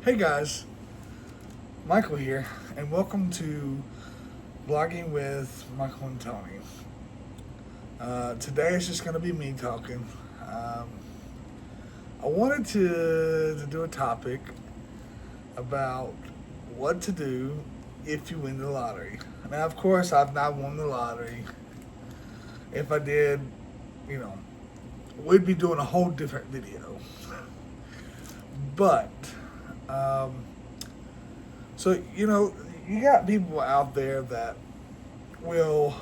Hey guys, Michael here, and welcome to Blogging with Michael and Tony. Today is just going to be me talking. Um, I wanted to do a topic about what to do if you win the lottery. Now, of course, I've not won the lottery. If I did, you know, we'd be doing a whole different video. But, um, so, you got people out there that will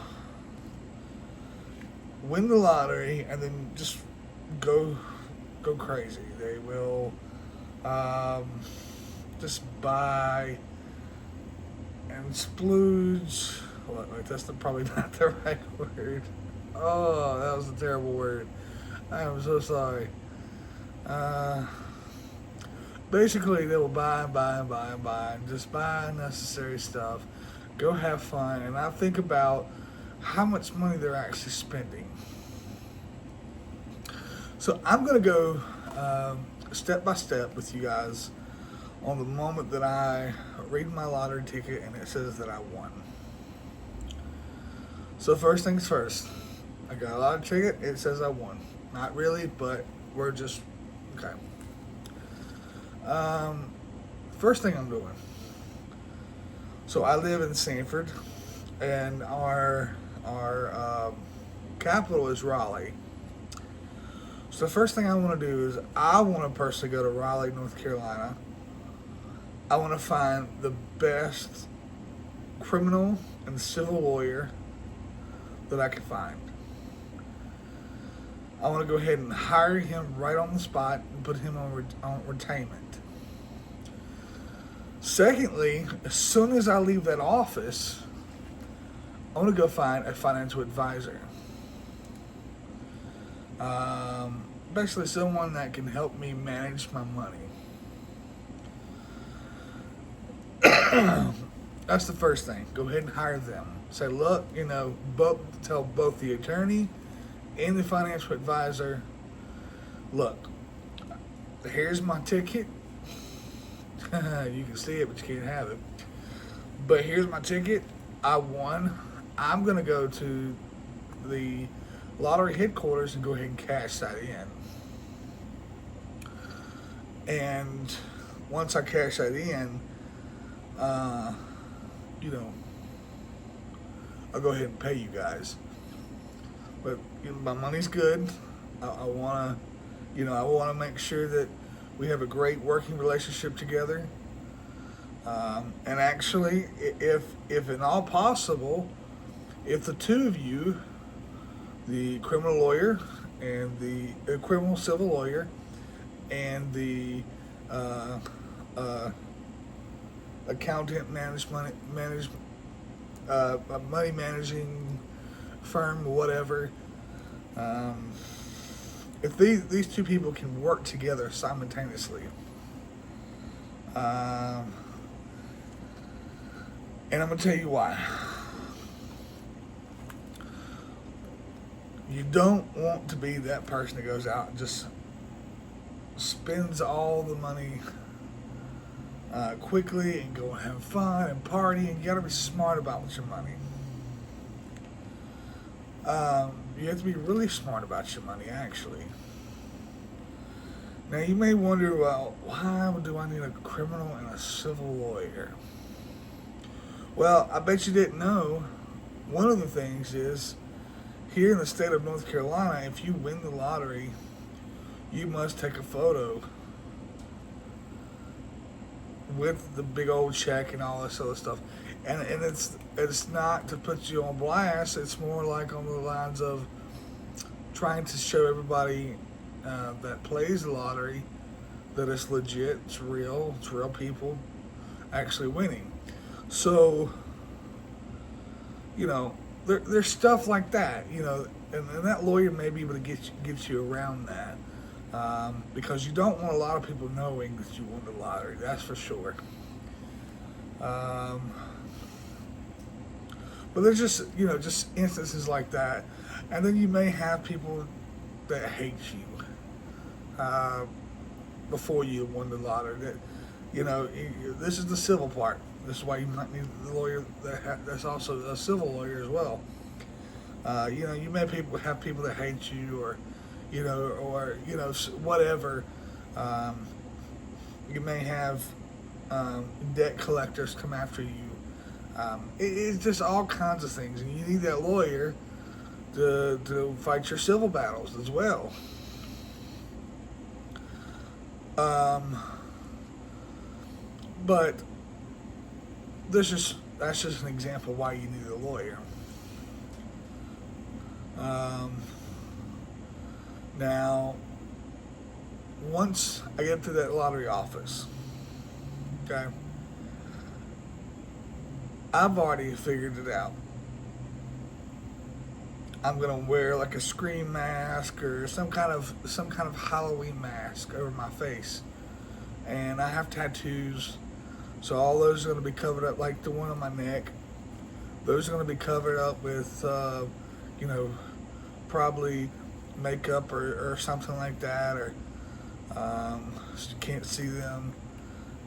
win the lottery and then just go go crazy. They will um, just buy and splooge. Wait, that's probably not the right word. Oh, that was a terrible word. I am so sorry. Uh, Basically, they will buy and buy and buy and buy and just buy unnecessary stuff. Go have fun, and I think about how much money they're actually spending. So I'm gonna go step by step with you guys on the moment that I read my lottery ticket and it says that I won. So first things first, I got a lottery ticket. It says I won. Not really, but we're just okay. Um, First thing I'm doing. So I live in Sanford, and our capital is Raleigh. So the first thing I want to do is I want to personally go to Raleigh, North Carolina. I want to find the best criminal and civil lawyer that I can find. I want to go ahead and hire him right on the spot and put him on retainment. Secondly, as soon as I leave that office, I want to go find a financial advisor. Basically, someone that can help me manage my money. That's the first thing. Go ahead and hire them. Say, look, tell both the attorney and the financial advisor, look, here's my ticket. You can see it, but you can't have it. But here's my ticket. I won. I'm going to go to the lottery headquarters and go ahead and cash that in. And once I cash that in, you know, I'll go ahead and pay you guys. But my money's good. I want to, I want to make sure that we have a great working relationship together. And actually, if at all possible, if the two of you, the criminal lawyer and the criminal civil lawyer and the accountant money managing firm, whatever. If these two people can work together simultaneously, and I'm gonna tell you why. You don't want to be that person that goes out and just spends all the money quickly and go and have fun and party. And you gotta be smart about your money. You have to be really smart about your money, actually. Now, you may wonder, well, why do I need a criminal and a civil lawyer? Well, I bet you didn't know. One of the things is, here in the state of North Carolina, if you win the lottery, you must take a photo with the big old check and all this other stuff. And it's not to put you on blast. It's more like on the lines of trying to show everybody that plays the lottery that it's legit, it's real people actually winning. So, there's stuff like that, and that lawyer may be able to get you around that. Because you don't want a lot of people knowing that you won the lottery, that's for sure. But there's just instances like that. And then you may have people that hate you before you won the lottery. This is the civil part. This is why you might need the lawyer that's also a civil lawyer as well. You may have people that hate you, or whatever. You may have debt collectors come after you. It's just all kinds of things, and you need that lawyer to fight your civil battles as well. But that's just an example why you need a lawyer. Now, once I get to that lottery office, okay, I've already figured it out. I'm gonna wear like a scream mask or some kind of Halloween mask over my face, and I have tattoos, so all those are gonna be covered up, like the one on my neck. Those are gonna be covered up with, probably makeup or something like that, or so you can't see them.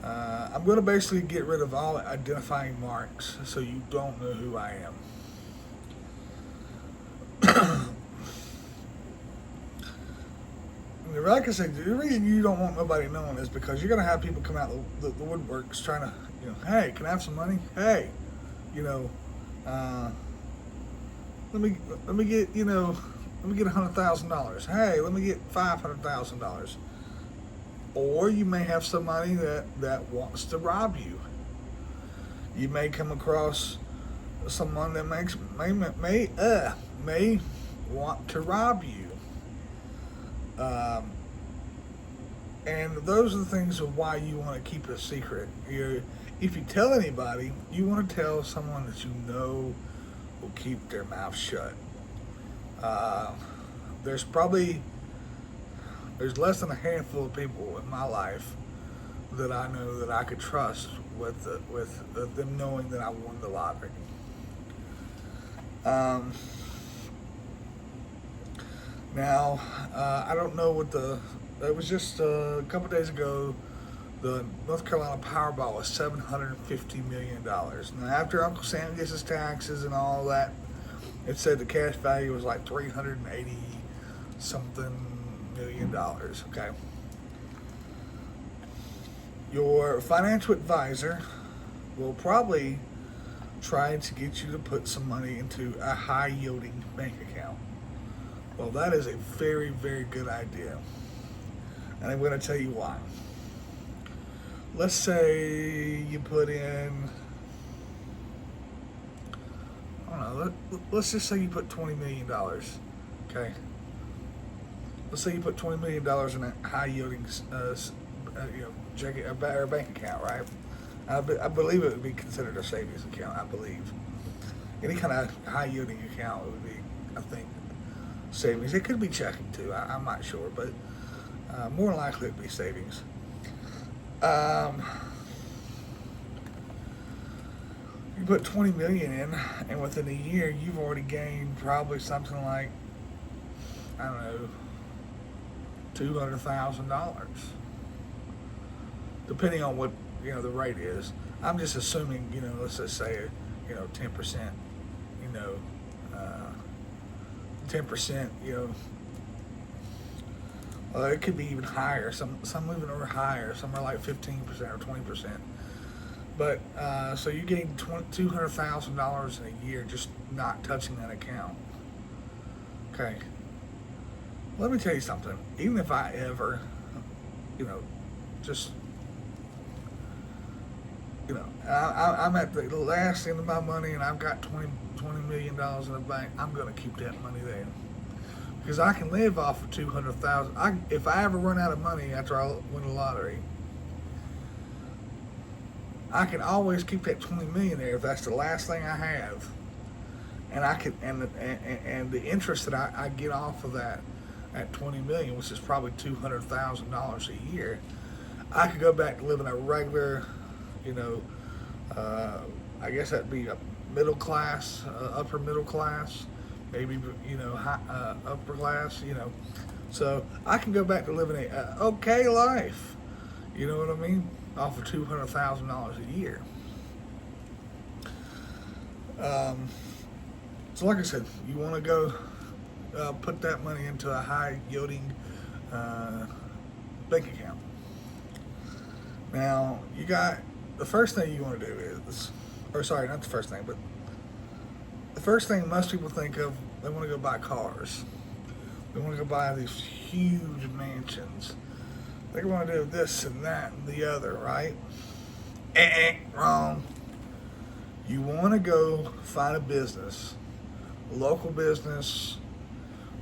I'm going to basically get rid of all identifying marks so you don't know who I am. Like I said, the reason you don't want nobody knowing is because you're going to have people come out the woodworks trying to, hey, can I have some money? Hey, let me get $100,000. Hey, let me get $500,000. Or you may have somebody that wants to rob you. You may come across someone that may want to rob you. And those are the things of why you want to keep it a secret. If you tell anybody, you want to tell someone that you know will keep their mouth shut. There's less than a handful of people in my life that I know that I could trust with them knowing that I won the lottery. Now, I don't know it was just a couple days ago, the North Carolina Powerball was $750 million. Now, after Uncle Sam gets his taxes and all that, it said the cash value was like $380-something million, okay? Your financial advisor will probably try to get you to put some money into a high-yielding bank account. Well, that is a very, very good idea. And I'm going to tell you why. Let's say you put in, I don't know, let's just say you put $20 million, okay? Let's say you put $20 million in a high-yielding bank account, right? I believe it would be considered a savings account, I believe. Any kind of high-yielding account would be, I think, savings. It could be checking too, I'm not sure, but more than likely it would be savings. You put $20 million in, and within a year, you've already gained probably something like, I don't know, $200,000, depending on what the rate is. I'm just assuming, let's just say 10%, 10%, it could be even higher. Some even are higher. Some are like 15% or 20%. But so you gain $200,000 in a year just not touching that account. Okay. Let me tell you something. Even if I ever, I'm at the last end of my money and I've got $20 million in the bank, I'm going to keep that money there. Because I can live off of $200,000. If I ever run out of money after I win the lottery, I can always keep that $20 million there if that's the last thing I have, and I can and the interest that I get off of that at $20 million, which is probably $200,000 a year, I could go back to living a regular, I guess that'd be a middle class, upper middle class, maybe upper class, So I can go back to living a okay life, You know what I mean? Off of $200,000 a year. Um, so, like I said, you want to go put that money into a high yielding uh, bank account. Now, you got the first thing you want to do is, or sorry, not the first thing, but the first thing most people think of, they want to go buy cars. They want to go buy these huge mansions. They want to do this and that and the other, right? Wrong. You want to go find a business, a local business,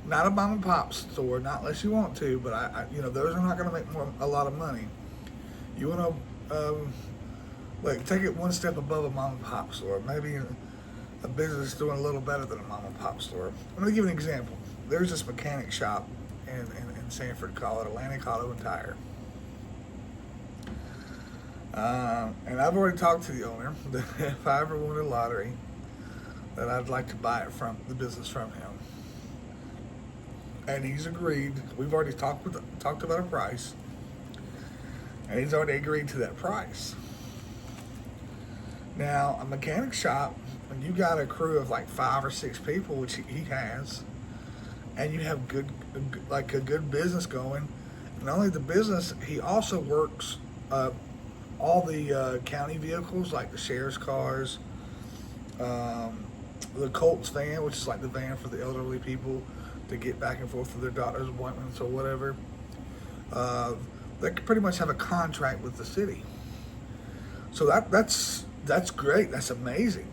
not a mom and pop store, not unless you want to, but those are not going to make a lot of money. You want to take it one step above a mom and pop store, maybe a business doing a little better than a mom and pop store. I'm going to give you an example. There's this mechanic shop in Sanford, call it Atlantic Auto and Tire. And I've already talked to the owner that if I ever won a lottery, that I'd like to buy it from the business from him. And he's agreed. We've already talked about a price, and he's already agreed to that price. Now, a mechanic shop, when you got a crew of like 5 or 6 people, which he has, and you have a good business going, and not only the business, he also works all the county vehicles, like the sheriff's cars, the Colts van, which is like the van for the elderly people to get back and forth to their doctor's appointments or whatever. They pretty much have a contract with the city. So that's great. That's amazing.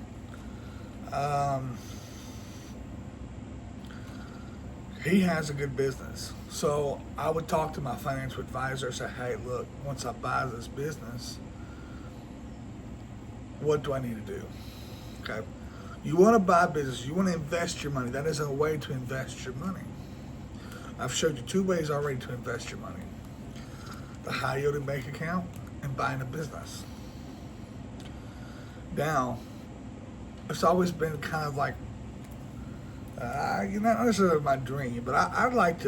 He has a good business. So I would talk to my financial advisor and say, hey, look, once I buy this business, what do I need to do? Okay. You want to buy business. You want to invest your money. That is a way to invest your money. I've showed you 2 ways already to invest your money. The high yielding bank account and buying a business. Now, it's always been kind of like, not necessarily my dream, but I like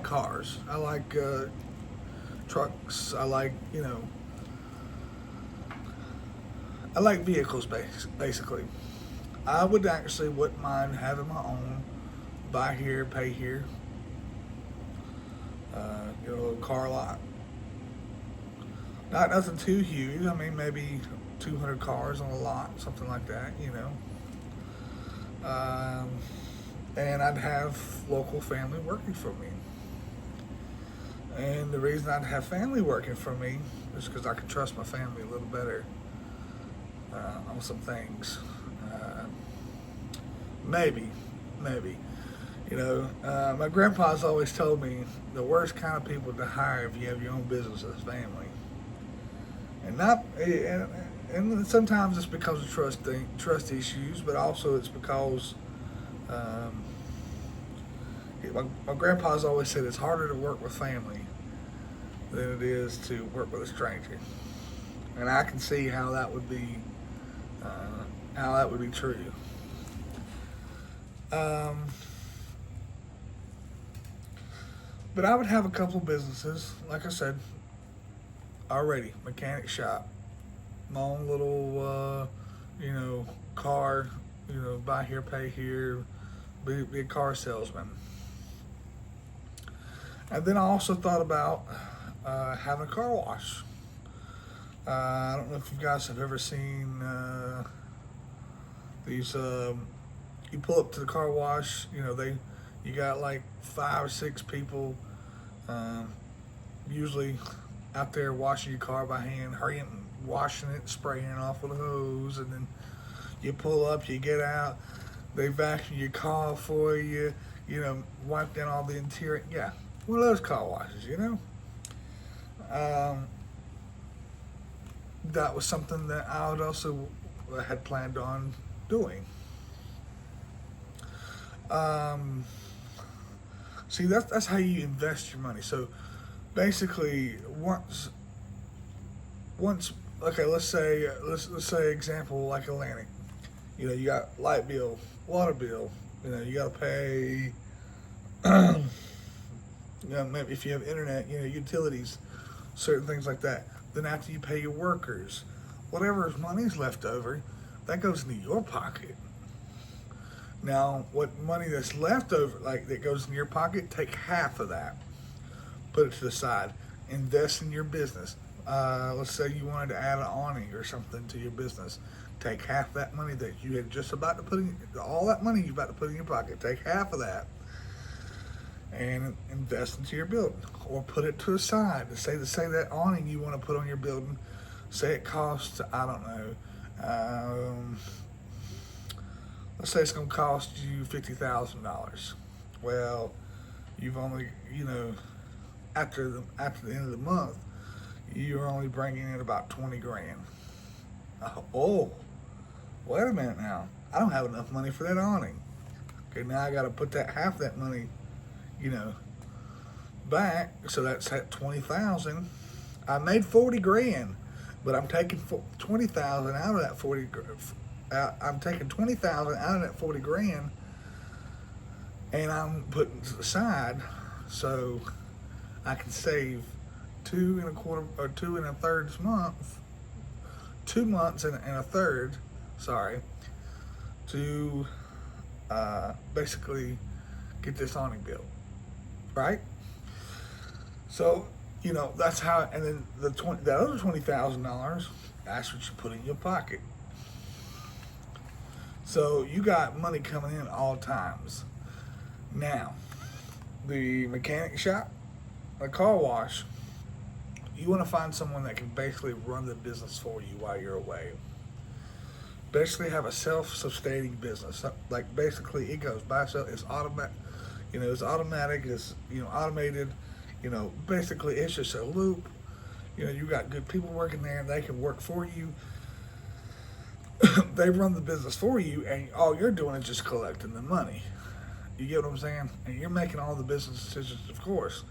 cars. I like trucks. I like vehicles, basically. I wouldn't mind having my own, buy here, pay here, a car lot. Not nothing too huge. I mean, maybe 200 cars on a lot, something like that, and I'd have local family working for me. And the reason I'd have family working for me is because I could trust my family a little better on some things. Maybe. My grandpa's always told me the worst kind of people to hire if you have your own business is family. And sometimes it's because of trust issues, but also it's because my grandpa's always said it's harder to work with family than it is to work with a stranger, and I can see how that would be true. But I would have a couple businesses, like I said already, mechanic shop, my own little, car, buy here, pay here, be a car salesman. And then I also thought about having a car wash. I don't know if you guys have ever seen these. You pull up to the car wash. You got like 5 or 6 people, usually out there washing your car by hand, hurrying, washing it, spraying it off with a hose, and then you pull up, you get out, they vacuum your car for you, wipe down all the interior. Yeah, one of those car washes, That was something that I would also had planned on doing. See, that's how you invest your money. So basically, once okay, let's say example like Atlantic. You got light bill, water bill. You got to pay. Maybe if you have internet, utilities. certain things like that. Then after you pay your workers, whatever money's left over, that goes into your pocket. Now, what money that's left over, like that goes in your pocket, take half of that, put it to the side, invest in your business. Let's say you wanted to add an awning or something to your business. Take half that money that you had just about to put in, all that money you're about to put in your pocket. Take half of that and invest into your building, or put it to the side. Say that awning you want to put on your building. Say it costs, I don't know. Let's say it's going to cost you $50,000. Well, you've only, after the end of the month, you're only bringing in about 20 grand. Oh, wait a minute now. I don't have enough money for that awning. Okay, now I got to put that half that money, back. So that's at 20,000. I made 40 grand, but I'm taking 20,000 out of that 40. I'm taking 20,000 out of that 40 grand, and I'm putting to the side so I can save 2.25 or 2 1/3 month, 2 months and a third, to basically get this awning built, right? So that's how. And then the other $20,000, that's what you put in your pocket. So you got money coming in all times. Now, the mechanic shop, the car wash, you want to find someone that can basically run the business for you while you're away. Basically have a self-sustaining business. Like basically it goes by itself. It's automatic. It's automatic. It's automated. Basically it's just a loop. You got good people working there, and they can work for you. They run the business for you, and all you're doing is just collecting the money. You get what I'm saying? And you're making all the business decisions, of course.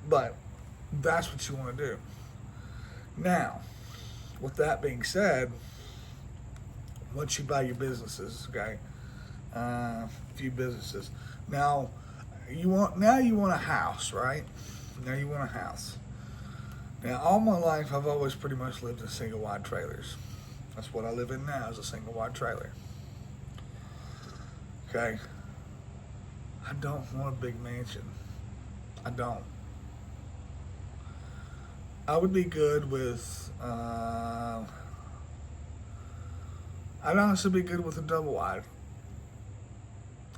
But that's what you want to do. Now, with that being said, once you buy your businesses, okay, a few businesses. Now you want a house, right? Now you want a house. Now all my life I've always pretty much lived in single wide trailers. That's what I live in now, is a single wide trailer. Okay. I don't want a big mansion. I don't. I would be good with, I'd honestly be good with a double wide.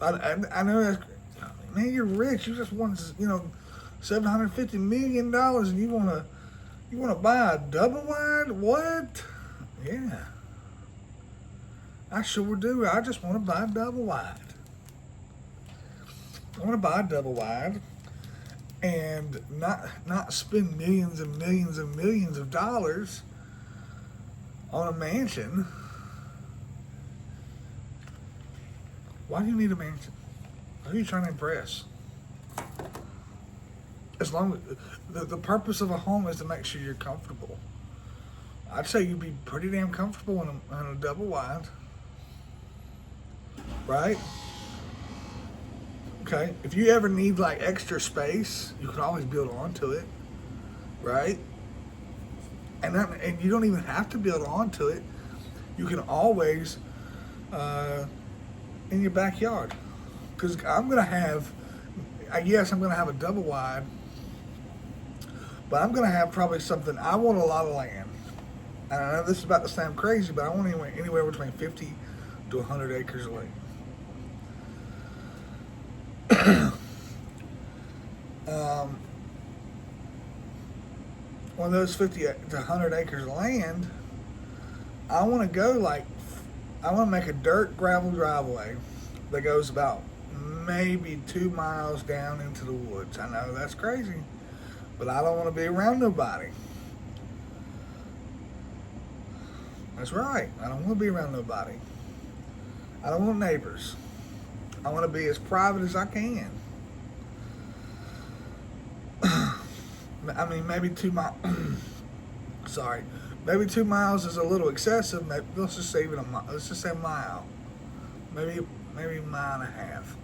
I know that, man, you're rich. You just want, $750 million, and you want to buy a double wide? What? Yeah. I sure do. I just want to buy a double wide. I want to buy a double wide and not spend millions and millions and millions of dollars on a mansion. Why do you need a mansion? Who are you trying to impress? As long as the purpose of a home is to make sure you're comfortable. I'd say you'd be pretty damn comfortable in a double wide, right? Okay. If you ever need like extra space, you can always build onto it, right? And you don't even have to build onto it. You can always in your backyard, because I'm gonna have a double wide, but I'm gonna have probably something. I want a lot of land. And I know this is about to sound crazy, but I want anywhere between 50 to 100 acres of land. One of those 50 to 100 acres of land, I want to make a dirt gravel driveway that goes about maybe 2 miles down into the woods. I know that's crazy, but I don't want to be around nobody. That's right. I don't want to be around nobody. I don't want neighbors. I want to be as private as I can. I mean, maybe 2 miles. Sorry, maybe 2 miles is a little excessive. Maybe, let's just say a mile. Maybe a mile and a half.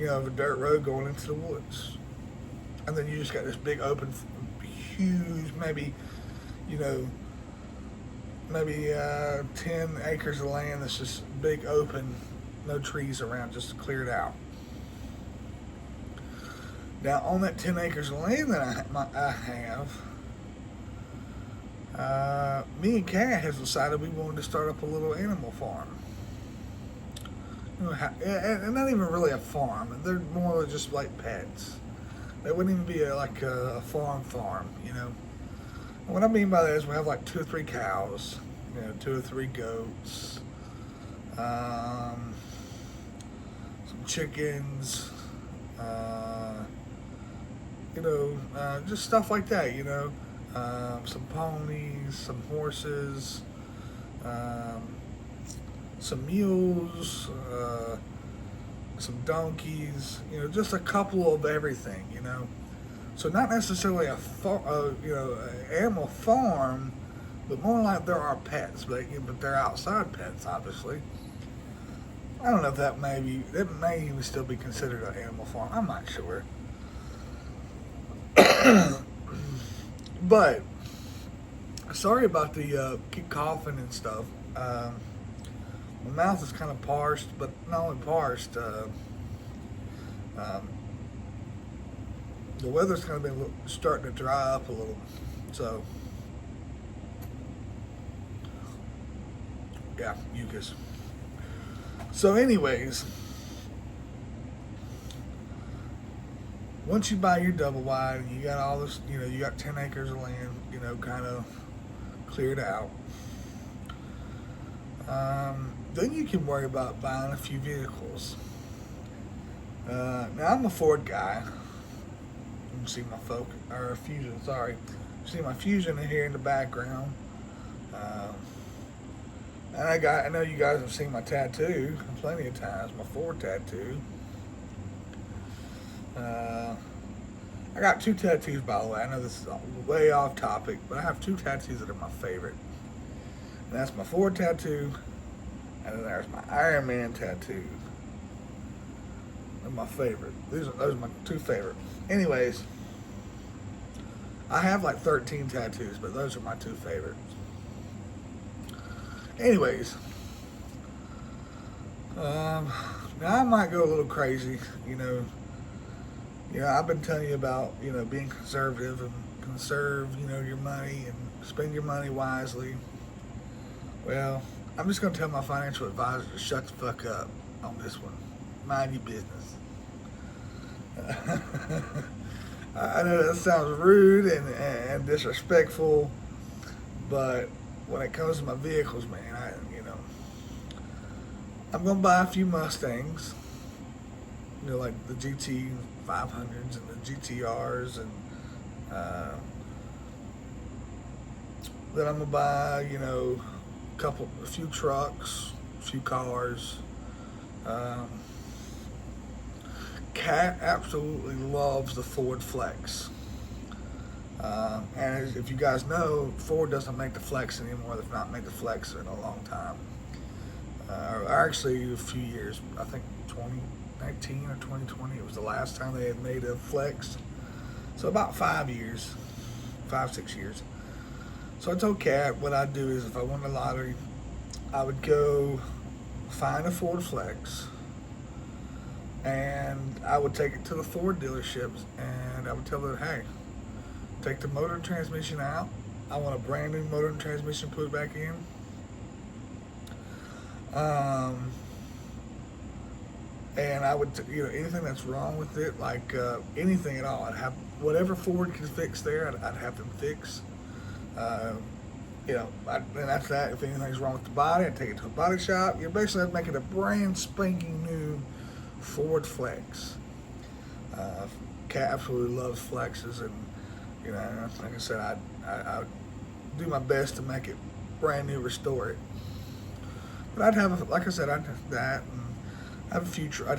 Of a dirt road going into the woods, and then you just got this big open, huge, maybe, you know, maybe 10 acres of land that's just big open, no trees around, just cleared out. Now, on that 10 acres of land that I have, me and Kat has decided we wanted to start up a little animal farm. You know, and not even really a farm. They're more just like pets. They wouldn't even be like a farm, you know. And what I mean by that is we have like 2 or 3 cows, you know, 2 or 3 goats, some chickens, you know, just stuff like that, you know. Some ponies, some horses, some mules, some donkeys, you know, just a couple of everything, you know. So not necessarily you know, an animal farm, but more like there are pets, but they're outside pets, obviously. I don't know if that may even still be considered an animal farm. I'm not sure. But sorry about the keep coughing and stuff. My mouth is kind of parched, but not only parched. The weather's kind of been starting to dry up a little, so yeah, mucus. So, anyways, once you buy your double wide and you got all this, you know, you got 10 acres of land, you know, kind of cleared out, then you can worry about buying a few vehicles. Now, I'm a Ford guy. You can see my Fusion, sorry. You see my Fusion in here in the background. And I know you guys have seen my tattoo plenty of times, my Ford tattoo. I got 2 tattoos, by the way. I know this is way off topic, but I have 2 tattoos that are my favorite. And that's my Ford tattoo, and then there's my Iron Man tattoo. They're my favorite. Those are my 2 favorite. Anyways, I have like 13 tattoos, but those are my 2 favorites. Anyways, now I might go a little crazy, you know. I've been telling you about, you know, being conservative and conserve, you know, your money and spend your money wisely. Well, I'm just going to tell my financial advisor to shut the fuck up on this one. Mind your business. I know that sounds rude and disrespectful, but when it comes to my vehicles, man, I'm going to buy a few Mustangs, you know, like the GT 500s and the GTRs, and then I'm going to buy, you know, a few trucks, a few cars. Kat absolutely loves the Ford Flex. And if you guys know, Ford doesn't make the Flex anymore. They've not made the Flex in a long time. Actually, a few years. I think 2019 or 2020. It was the last time they had made a Flex. So about 5 years, 5-6 years. So I told Kat what I'd do is if I won the lottery, I would go find a Ford Flex, and I would take it to the Ford dealerships, and I would tell them, hey, take the motor and transmission out. I want a brand new motor and transmission put back in. And I would, you know, anything that's wrong with it, like anything at all, I'd have whatever Ford can fix there, I'd have them fix. You know, and that's that. If anything's wrong with the body, I'd take it to a body shop. You're basically making a brand spanking new Ford Flex. Kat absolutely loves Flexes, and you know, like I said, I'd do my best to make it brand new, restore it. But I'd have, like I said, I'd have that, and I'd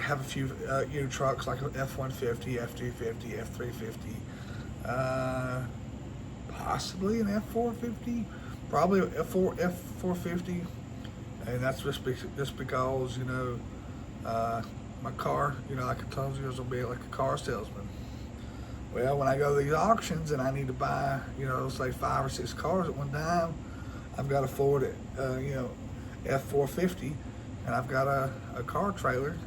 have a few, you know, trucks like an F-150, F-250, F-350, possibly an F-450, probably a F-450, and that's just because, you know, my car, you know, like I told you, I was gonna be like a car salesman. Well, when I go to these auctions and I need to buy, say 5 or 6 cars at one time, I've got a Ford, F450, and I've got a car trailer.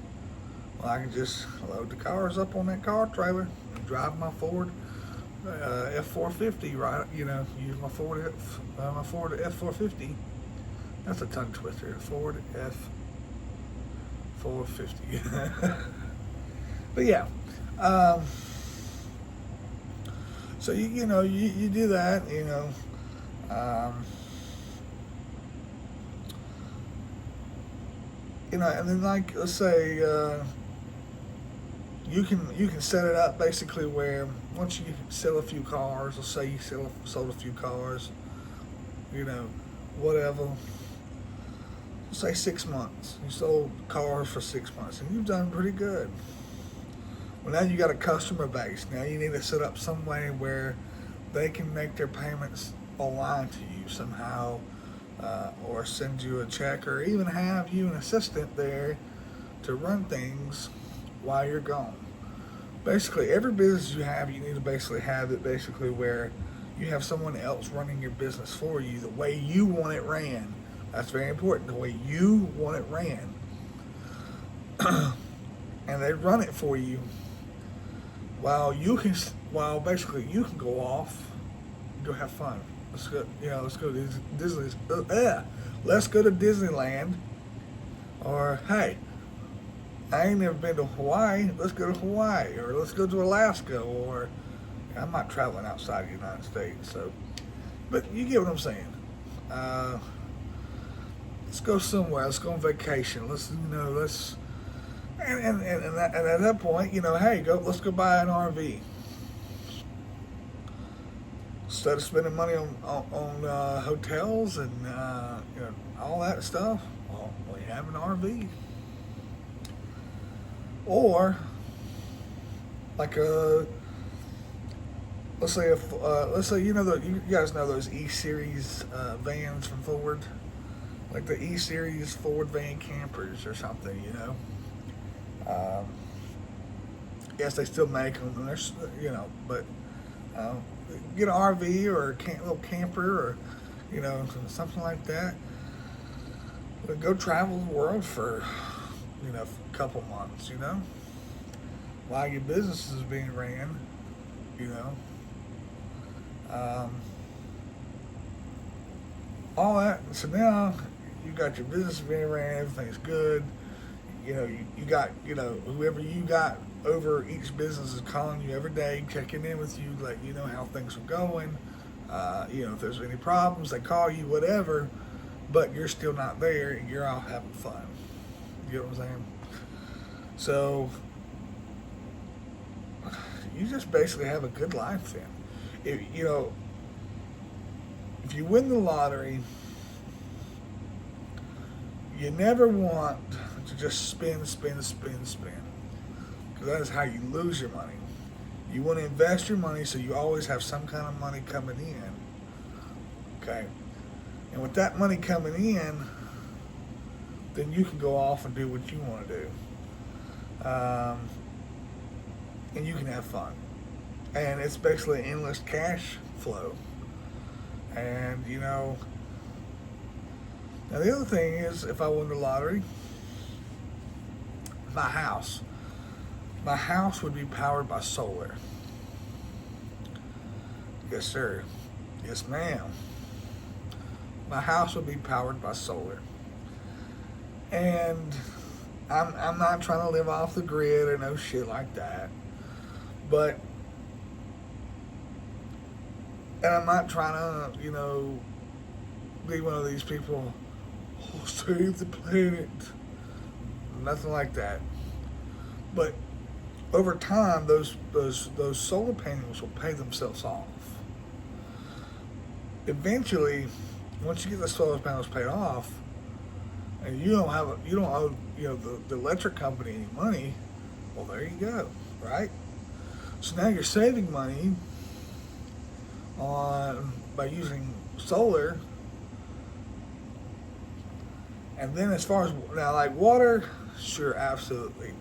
Well, I can just load the cars up on that car trailer and drive my Ford F450, right? Use my Ford F450. That's a tongue twister. Ford F450. But yeah. So you do that, and then like let's say you can set it up basically where once you sell a few cars, let's say you sold a few cars, whatever. Say 6 months. You sold cars for 6 months, and you've done pretty good. Well, now you got a customer base. Now you need to set up some way where they can make their payments online to you somehow, or send you a check, or even have you an assistant there to run things while you're gone. Basically, every business you have, you need to basically have it basically where you have someone else running your business for you the way you want it ran. That's very important, the way you want it ran. And they run it for you while basically you can go off, go have fun. Let's go to Disney. Let's go to Disneyland. Or hey, I ain't never been to Hawaii. Let's go to Hawaii, or let's go to Alaska. Or I'm not traveling outside the United States, so. But you get what I'm saying. Let's go somewhere. Let's go on vacation. Let's and at that point, hey, let's go buy an RV. Instead of spending money on hotels and all that stuff, well, we have an RV. Or like let's say you guys know those E-Series vans from Ford, like the E-Series Ford van campers or something, Yes, they still make them, and there's, but get an RV or a little camper or, something like that. But go travel the world for, a couple months, while your business is being ran, all that. So now you got your business being ran, everything's good. You got, whoever you got over each business is calling you every day, checking in with you, like, how things are going. If there's any problems, they call you, whatever, but you're still not there and you're out having fun. You know what I'm saying? So, you just basically have a good life then. If you win the lottery, you never want to just spend. Because that is how you lose your money. You want to invest your money so you always have some kind of money coming in. Okay? And with that money coming in, then you can go off and do what you want to do. And you can have fun. And it's basically endless cash flow. And, now the other thing is, if I won the lottery, my house would be powered by solar. Yes, sir. Yes, ma'am. My house would be powered by solar. And I'm not trying to live off the grid or no shit like that. But, and I'm not trying to, be one of these people, save the planet. Nothing like that. But over time, those solar panels will pay themselves off. Eventually, once you get the solar panels paid off, and you don't owe the electric company any money, well, there you go, right? So now you're saving money by using solar. And then as far as now, like water, sure, absolutely.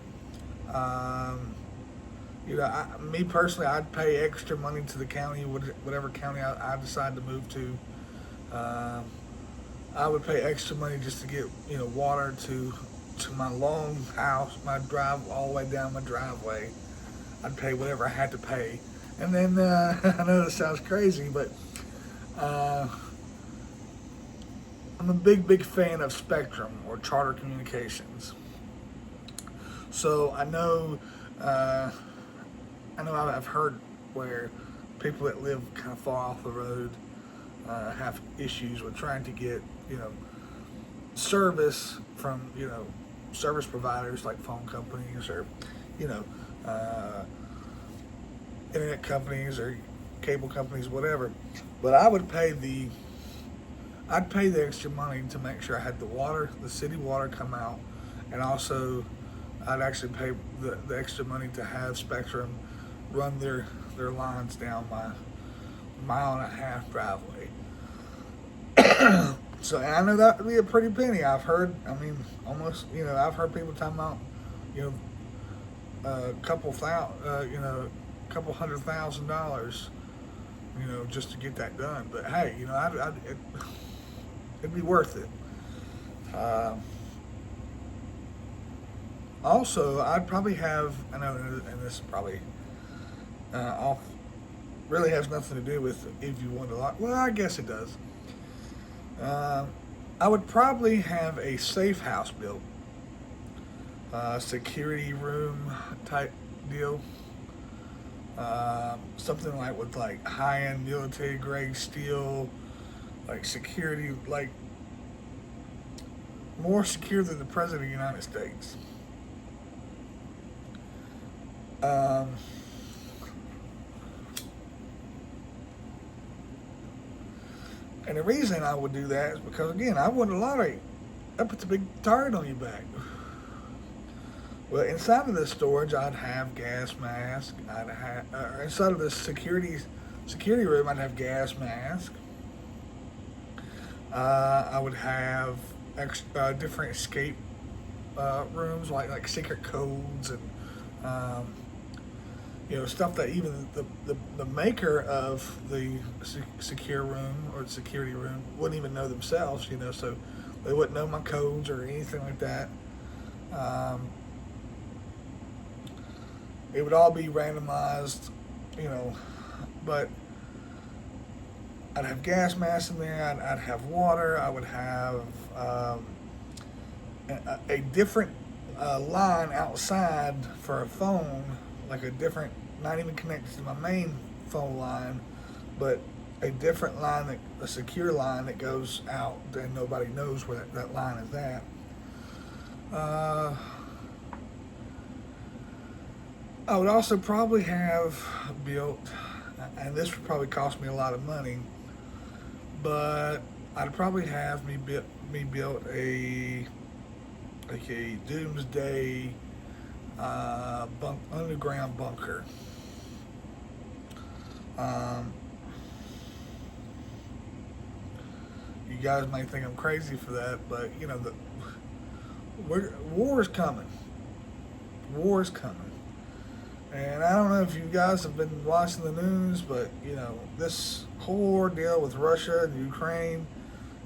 Me personally, I'd pay extra money to the county, whatever county I decide to move to. Um, I would pay extra money just to get water to my long house, my drive all the way down my driveway. I'd pay whatever I had to pay, and then I know this sounds crazy, but uh, I'm a big fan of Spectrum or Charter Communications. So uh, I know I've heard where people that live kind of far off the road have issues with trying to get service from service providers like phone companies or you know uh, internet companies or cable companies, whatever. But I'd pay the extra money to make sure I had the city water come out, and also I'd actually pay the extra money to have Spectrum run their lines down my mile and a half driveway. So and I know that would be a pretty penny. Almost, I've heard people talking about, you know, a couple $100,000, just to get that done. But hey, it'd be worth it. Uh, Also, I'd probably have, I know, and this is probably off, really has nothing to do with if you want to lock. Well, I guess it does. Uh, I would probably have a safe house built, security room type deal. Something like with like high-end military grade steel, like security, like more secure than the President of the United States. Um, and the reason I would do that is because, again, I won the lottery. That puts a big target on your back. Well, inside of this storage, I'd have gas mask. Inside of this security room, I'd have gas mask. I would have different escape rooms, like secret codes and stuff that even the maker of the secure room or the security room wouldn't even know themselves, so they wouldn't know my codes or anything like that. It would all be randomized, but I'd have gas masks in there, I'd have water, I would have a different line outside for a phone, like a different, not even connected to my main phone line, but a different line, a secure line that goes out and nobody knows where that line is at. I would also probably have built, and this would probably cost me a lot of money, but I'd probably have me built a doomsday underground bunker. You guys may think I'm crazy for that, but war is coming. War is coming. And I don't know if you guys have been watching the news, but this whole ordeal with Russia and Ukraine,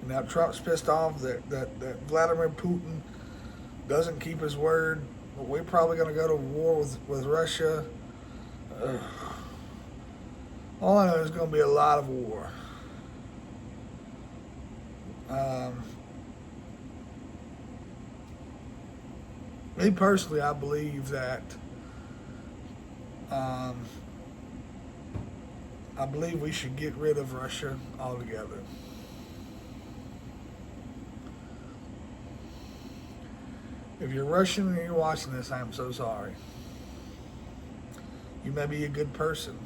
and now Trump's pissed off that Vladimir Putin doesn't keep his word. But we're probably going to go to war with Russia. All I know is going to be a lot of war. Me personally, I believe that I believe we should get rid of Russia altogether. If you're Russian and you're watching this, I'm so sorry. You may be a good person.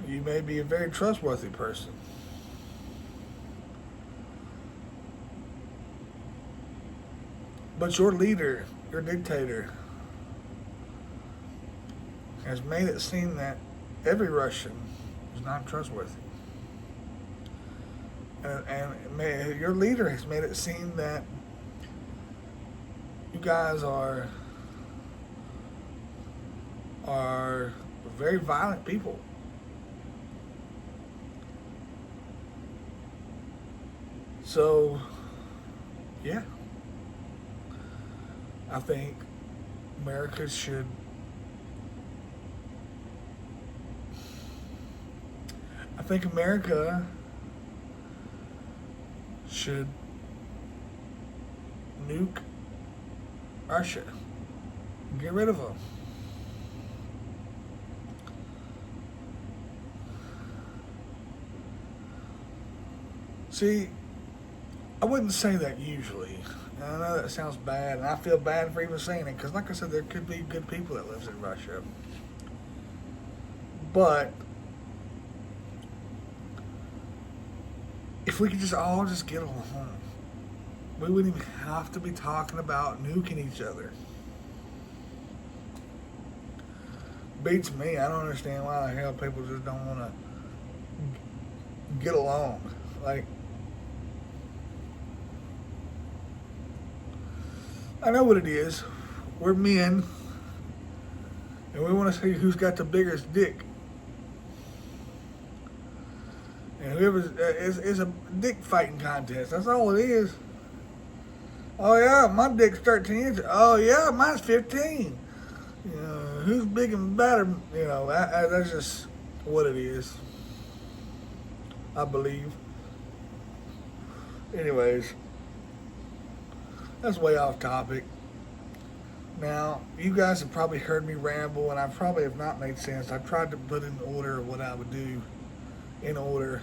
You may be a very trustworthy person. But your leader, your dictator, has made it seem that every Russian is not trustworthy. And your leader has made it seem that you guys are are very violent people. So, yeah, I think America should. I think America should nuke Russia. Get rid of them. See, I wouldn't say that usually. And I know that sounds bad, and I feel bad for even saying it, because like I said, there could be good people that lives in Russia. But if we could just all just get along, we wouldn't even have to be talking about nuking each other. Beats me. I don't understand why the hell people just don't want to get along. Like, I know what it is. We're men, and we want to see who's got the biggest dick. And whoever is a dick fighting contest. That's all it is. Oh yeah, my dick's 13 inches. Oh yeah, mine's 15. You know, who's big and better? You know, that's just what it is. I believe. Anyways, that's way off topic. Now, you guys have probably heard me ramble, and I probably have not made sense. I've tried to put in order what I would do in order.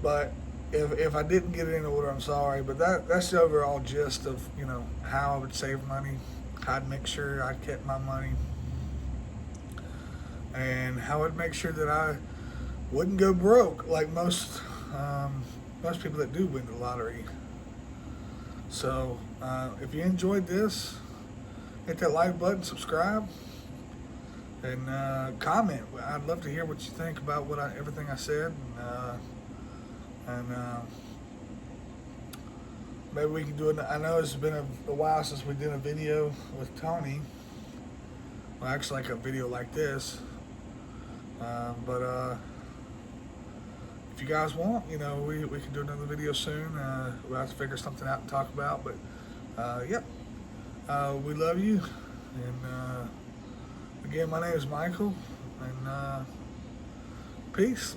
But if I didn't get it in order, I'm sorry. But that's the overall gist of, you know, how I would save money, how I'd make sure I kept my money, and how I'd make sure that I wouldn't go broke like most people that do win the lottery. So if you enjoyed this, hit that like button, subscribe, and comment. I'd love to hear what you think about everything I said, and maybe we can do it. I know it's been a while since we did a video with Tony. Well, actually, like a video like this. But if you guys want, you know, we can do another video soon. We'll have to figure something out and talk about. But yep, we love you. And again, my name is Michael. And peace.